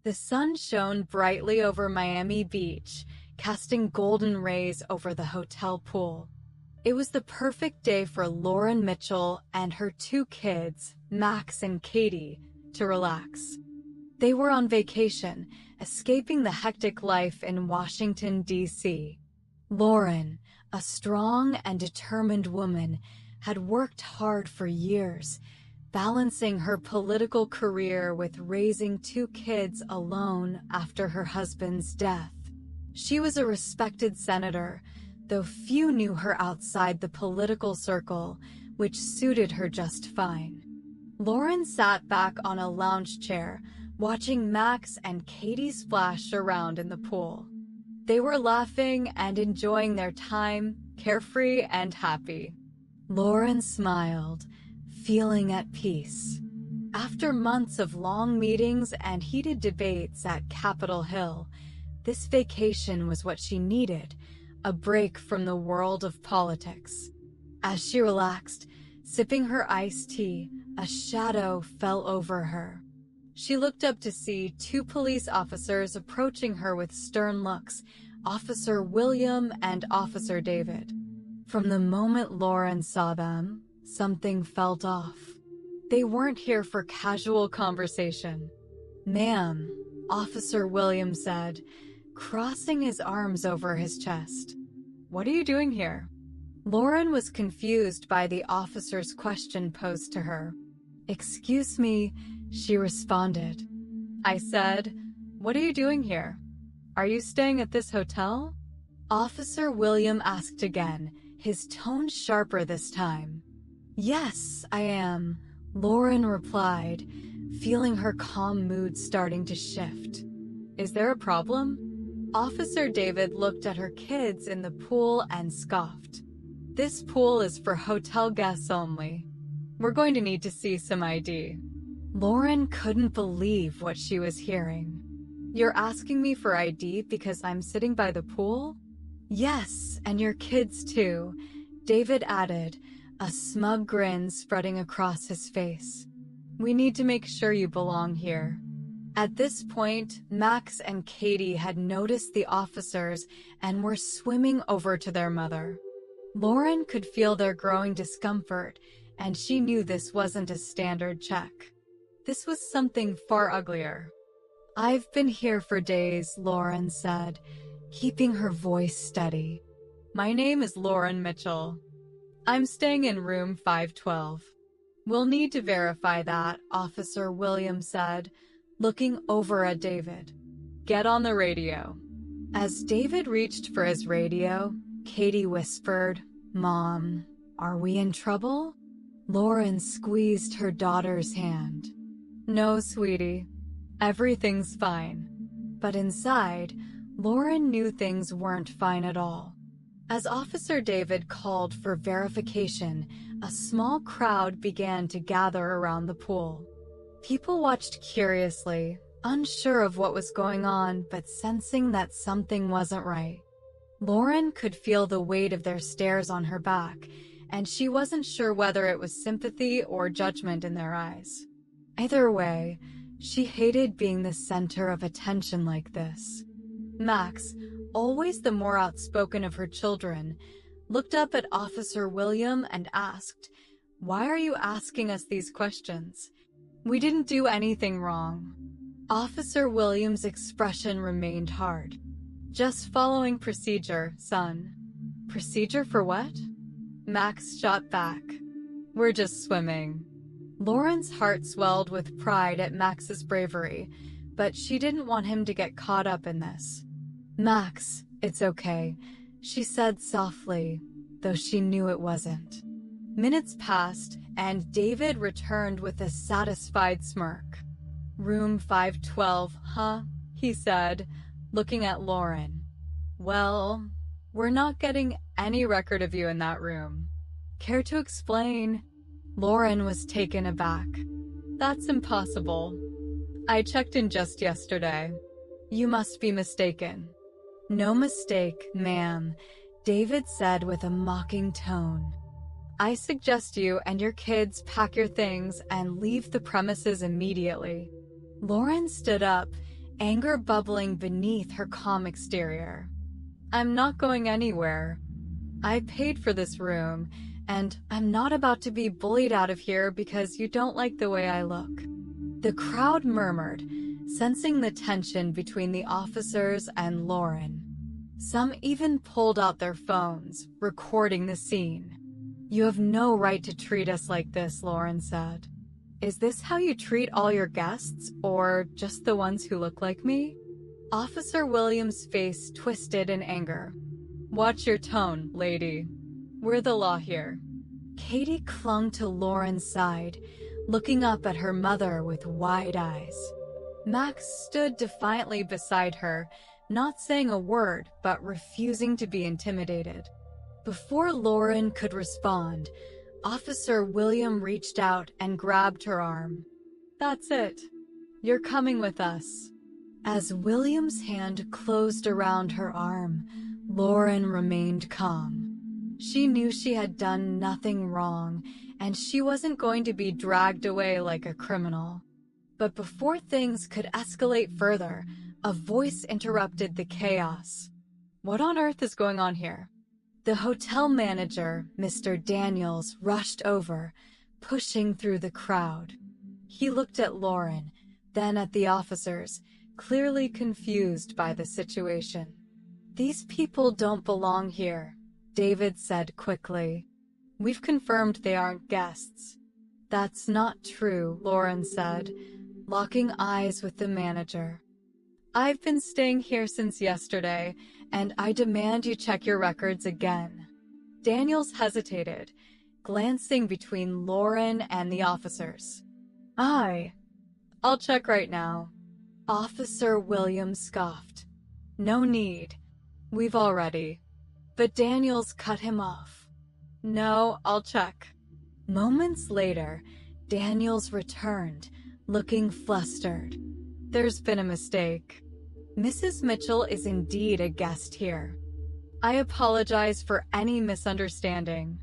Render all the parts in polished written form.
The sun shone brightly over Miami Beach, casting golden rays over the hotel pool. It was the perfect day for Lauren Mitchell and her two kids, Max and Katie, to relax. They were on vacation, escaping the hectic life in Washington, D.C. Lauren, a strong and determined woman, had worked hard for years, balancing her political career with raising two kids alone after her husband's death. She was a respected senator, though few knew her outside the political circle, which suited her just fine. Lauren sat back on a lounge chair, watching Max and Katie splash around in the pool. They were laughing and enjoying their time, carefree and happy. Lauren smiled, feeling at peace. After months of long meetings and heated debates at Capitol Hill, this vacation was what she needed, a break from the world of politics. As she relaxed, sipping her iced tea, a shadow fell over her. She looked up to see two police officers approaching her with stern looks, Officer William and Officer David. From the moment Lauren saw them, something felt off. They weren't here for casual conversation. "Ma'am," Officer William said, crossing his arms over his chest. "What are you doing here?" Lauren was confused by the officer's question posed to her. "Excuse me," she responded. "I said, what are you doing here? Are you staying at this hotel?" Officer William asked again, his tone sharper this time. "Yes, I am," Lauren replied, feeling her calm mood starting to shift. "Is there a problem?" Officer David looked at her kids in the pool and scoffed. "This pool is for hotel guests only. We're going to need to see some ID." Lauren couldn't believe what she was hearing. "You're asking me for ID because I'm sitting by the pool?" "Yes, and your kids too," David added, a smug grin spreading across his face. "We need to make sure you belong here." At this point, Max and Katie had noticed the officers and were swimming over to their mother. Lauren could feel their growing discomfort, and she knew this wasn't a standard check. This was something far uglier. "I've been here for days," Lauren said, keeping her voice steady. "My name is Lauren Mitchell. I'm staying in room 512. We'll need to verify that," Officer William said, looking over at David. "Get on the radio." As David reached for his radio, Katie whispered, "Mom, are we in trouble?" Lauren squeezed her daughter's hand. "No, sweetie. Everything's fine." But inside, Lauren knew things weren't fine at all. As Officer David called for verification, a small crowd began to gather around the pool. People watched curiously, unsure of what was going on but sensing that something wasn't right. Lauren could feel the weight of their stares on her back, and she wasn't sure whether it was sympathy or judgment in their eyes. Either way, she hated being the center of attention like this. Max, always the more outspoken of her children, looked up at Officer William and asked, "Why are you asking us these questions? We didn't do anything wrong." Officer William's expression remained hard. "Just following procedure, son." "Procedure for what?" Max shot back. "We're just swimming." Lauren's heart swelled with pride at Max's bravery, but she didn't want him to get caught up in this. "Max, it's okay," she said softly, though she knew it wasn't. Minutes passed, and David returned with a satisfied smirk. "Room 512, huh?" he said, looking at Lauren. "Well, we're not getting any record of you in that room. Care to explain?" Lauren was taken aback. "That's impossible. I checked in just yesterday. You must be mistaken." "No mistake, ma'am," David said with a mocking tone. "I suggest you and your kids pack your things and leave the premises immediately." Lauren stood up, anger bubbling beneath her calm exterior. "I'm not going anywhere. I paid for this room, and I'm not about to be bullied out of here because you don't like the way I look." The crowd murmured, sensing the tension between the officers and Lauren. Some even pulled out their phones, recording the scene. "You have no right to treat us like this," Lauren said. "Is this how you treat all your guests, or just the ones who look like me?" Officer Williams' face twisted in anger. "Watch your tone, lady. We're the law here." Katie clung to Lauren's side, looking up at her mother with wide eyes. Max stood defiantly beside her, not saying a word, but refusing to be intimidated. Before Lauren could respond, Officer William reached out and grabbed her arm. "That's it. You're coming with us." As William's hand closed around her arm, Lauren remained calm. She knew she had done nothing wrong, and she wasn't going to be dragged away like a criminal. But before things could escalate further, a voice interrupted the chaos. "What on earth is going on here?" The hotel manager, Mr. Daniels, rushed over, pushing through the crowd. He looked at Lauren, then at the officers, clearly confused by the situation. "These people don't belong here," David said quickly. "We've confirmed they aren't guests." "That's not true," Lauren said, locking eyes with the manager. "I've been staying here since yesterday, and I demand you check your records again." Daniels hesitated, glancing between Lauren and the officers. "I'll check right now." Officer Williams scoffed. "No need. We've already." But Daniels cut him off. "No, I'll check." Moments later, Daniels returned, looking flustered. "There's been a mistake. Mrs. Mitchell is indeed a guest here. I apologize for any misunderstanding."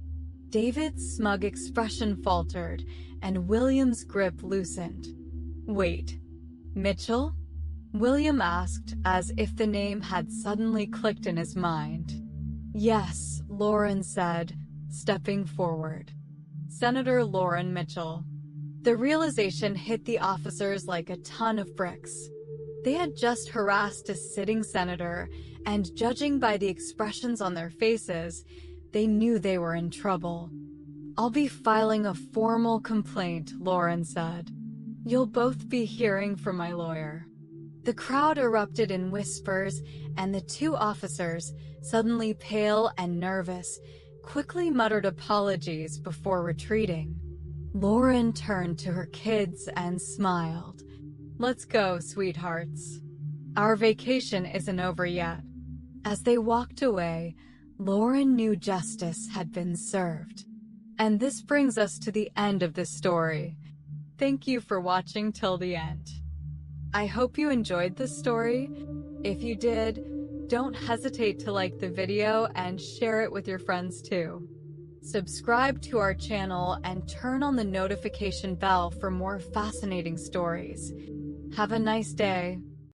David's smug expression faltered, and William's grip loosened. "Wait, Mitchell?" William asked, as if the name had suddenly clicked in his mind. "Yes," Lauren said, stepping forward. "Senator Lauren Mitchell." The realization hit the officers like a ton of bricks. They had just harassed a sitting senator, and judging by the expressions on their faces, they knew they were in trouble. "I'll be filing a formal complaint," Lauren said. "You'll both be hearing from my lawyer." The crowd erupted in whispers, and the two officers, suddenly pale and nervous, quickly muttered apologies before retreating. Lauren turned to her kids and smiled. "Let's go, sweethearts. Our vacation isn't over yet." As they walked away, Lauren knew justice had been served. And this brings us to the end of this story. Thank you for watching till the end. I hope you enjoyed this story. If you did, don't hesitate to like the video and share it with your friends too. Subscribe to our channel and turn on the notification bell for more fascinating stories. Have a nice day.